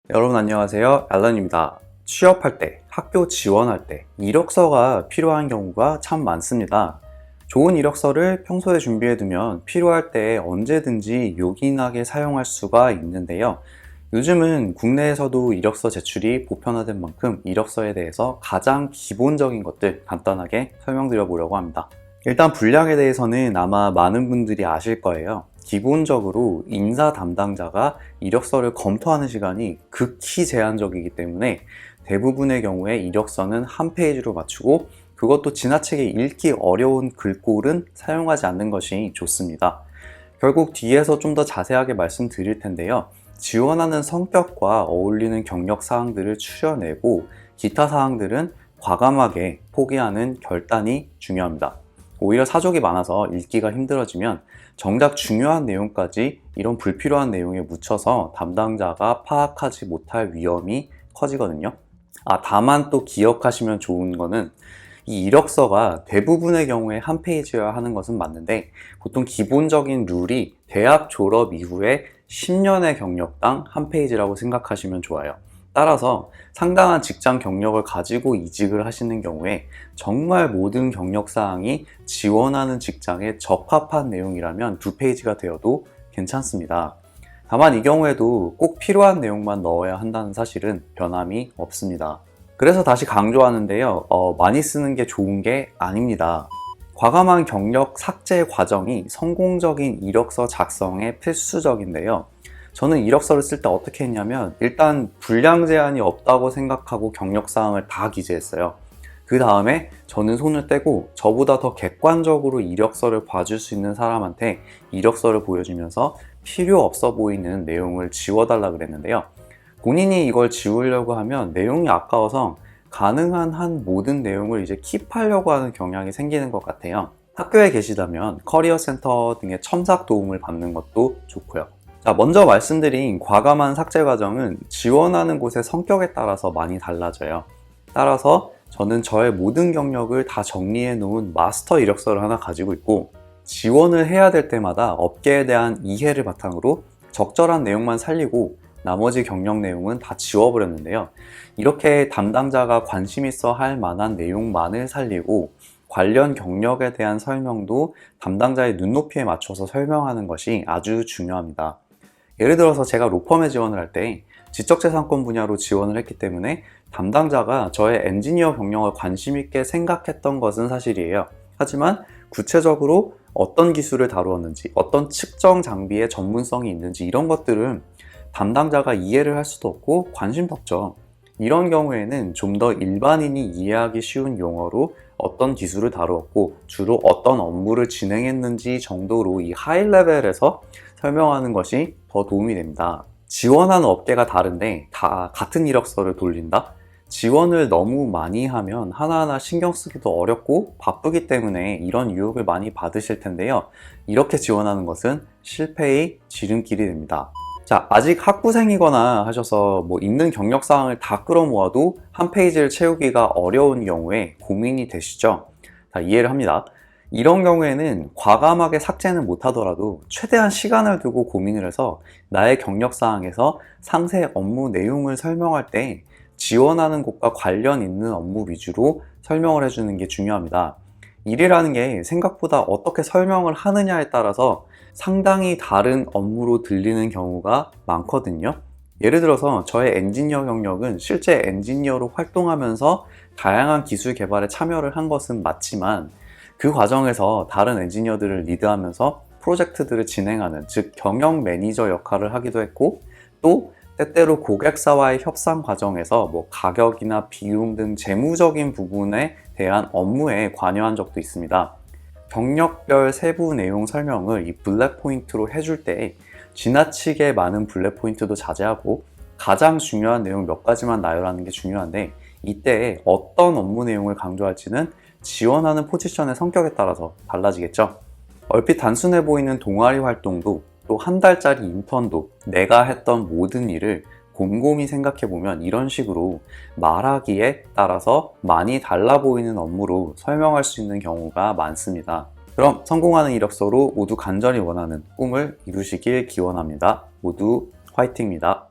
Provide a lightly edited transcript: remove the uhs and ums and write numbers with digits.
여러분 안녕하세요. 앨런입니다. 취업할 때, 학교 지원할 때 이력서가 필요한 경우가 참 많습니다. 좋은 이력서를 평소에 준비해두면 필요할 때 언제든지 요긴하게 사용할 수가 있는데요. 요즘은 국내에서도 이력서 제출이 보편화된 만큼 이력서에 대해서 가장 기본적인 것들 간단하게 설명드려 보려고 합니다. 일단 분량에 대해서는 아마 많은 분들이 아실 거예요. 기본적으로 인사 담당자가 이력서를 검토하는 시간이 극히 제한적이기 때문에 대부분의 경우에 이력서는 한 페이지로 맞추고 그것도 지나치게 읽기 어려운 글꼴은 사용하지 않는 것이 좋습니다. 결국 뒤에서 좀 더 자세하게 말씀드릴 텐데요. 지원하는 성격과 어울리는 경력 사항들을 추려내고 기타 사항들은 과감하게 포기하는 결단이 중요합니다. 오히려 사족이 많아서 읽기가 힘들어지면 정작 중요한 내용까지 이런 불필요한 내용에 묻혀서 담당자가 파악하지 못할 위험이 커지거든요. 다만 또 기억하시면 좋은 거는 이 이력서가 대부분의 경우에 한 페이지여야 하는 것은 맞는데 보통 기본적인 룰이 대학 졸업 이후에 10년의 경력당 한 페이지라고 생각하시면 좋아요. 따라서 상당한 직장 경력을 가지고 이직을 하시는 경우에 정말 모든 경력 사항이 지원하는 직장에 적합한 내용이라면 2페이지가 되어도 괜찮습니다. 다만 이 경우에도 꼭 필요한 내용만 넣어야 한다는 사실은 변함이 없습니다. 그래서 다시 강조하는데요. 많이 쓰는 게 좋은 게 아닙니다. 과감한 경력 삭제 과정이 성공적인 이력서 작성에 필수적인데요. 저는 이력서를 쓸 때 어떻게 했냐면 일단 분량 제한이 없다고 생각하고 경력사항을 다 기재했어요. 그 다음에 저는 손을 떼고 저보다 더 객관적으로 이력서를 봐줄 수 있는 사람한테 이력서를 보여주면서 필요 없어 보이는 내용을 지워달라 그랬는데요. 본인이 이걸 지우려고 하면 내용이 아까워서 가능한 한 모든 내용을 이제 킵하려고 하는 경향이 생기는 것 같아요. 학교에 계시다면 커리어 센터 등의 첨삭 도움을 받는 것도 좋고요. 자, 먼저 말씀드린 과감한 삭제 과정은 지원하는 곳의 성격에 따라서 많이 달라져요. 따라서 저는 저의 모든 경력을 다 정리해 놓은 마스터 이력서를 하나 가지고 있고 지원을 해야 될 때마다 업계에 대한 이해를 바탕으로 적절한 내용만 살리고 나머지 경력 내용은 다 지워버렸는데요. 이렇게 담당자가 관심 있어 할 만한 내용만을 살리고 관련 경력에 대한 설명도 담당자의 눈높이에 맞춰서 설명하는 것이 아주 중요합니다. 예를 들어서 제가 로펌에 지원을 할 때 지적재산권 분야로 지원을 했기 때문에 담당자가 저의 엔지니어 경력을 관심 있게 생각했던 것은 사실이에요. 하지만 구체적으로 어떤 기술을 다루었는지, 어떤 측정 장비의 전문성이 있는지 이런 것들은 담당자가 이해를 할 수도 없고 관심도 없죠. 이런 경우에는 좀 더 일반인이 이해하기 쉬운 용어로 어떤 기술을 다루었고 주로 어떤 업무를 진행했는지 정도로 이 하이 레벨에서 설명하는 것이 더 도움이 됩니다. 지원하는 업계가 다른데 다 같은 이력서를 돌린다? 지원을 너무 많이 하면 하나하나 신경 쓰기도 어렵고 바쁘기 때문에 이런 유혹을 많이 받으실 텐데요. 이렇게 지원하는 것은 실패의 지름길이 됩니다. 자, 아직 학부생이거나 하셔서 있는 경력 사항을 다 끌어모아도 한 페이지를 채우기가 어려운 경우에 고민이 되시죠? 자, 이해를 합니다. 이런 경우에는 과감하게 삭제는 못하더라도 최대한 시간을 두고 고민을 해서 나의 경력 사항에서 상세 업무 내용을 설명할 때 지원하는 곳과 관련 있는 업무 위주로 설명을 해주는 게 중요합니다. 일이라는 게 생각보다 어떻게 설명을 하느냐에 따라서 상당히 다른 업무로 들리는 경우가 많거든요. 예를 들어서 저의 엔지니어 경력은 실제 엔지니어로 활동하면서 다양한 기술 개발에 참여를 한 것은 맞지만 그 과정에서 다른 엔지니어들을 리드하면서 프로젝트들을 진행하는, 즉 경영 매니저 역할을 하기도 했고 또 때때로 고객사와의 협상 과정에서 가격이나 비용 등 재무적인 부분에 대한 업무에 관여한 적도 있습니다. 경력별 세부 내용 설명을 이 블랙 포인트로 해줄 때 지나치게 많은 블랙 포인트도 자제하고 가장 중요한 내용 몇 가지만 나열하는 게 중요한데 이때 어떤 업무 내용을 강조할지는 지원하는 포지션의 성격에 따라서 달라지겠죠. 얼핏 단순해 보이는 동아리 활동도 또 한 달짜리 인턴도 내가 했던 모든 일을 곰곰이 생각해보면 이런 식으로 말하기에 따라서 많이 달라 보이는 업무로 설명할 수 있는 경우가 많습니다. 그럼 성공하는 이력서로 모두 간절히 원하는 꿈을 이루시길 기원합니다. 모두 화이팅입니다.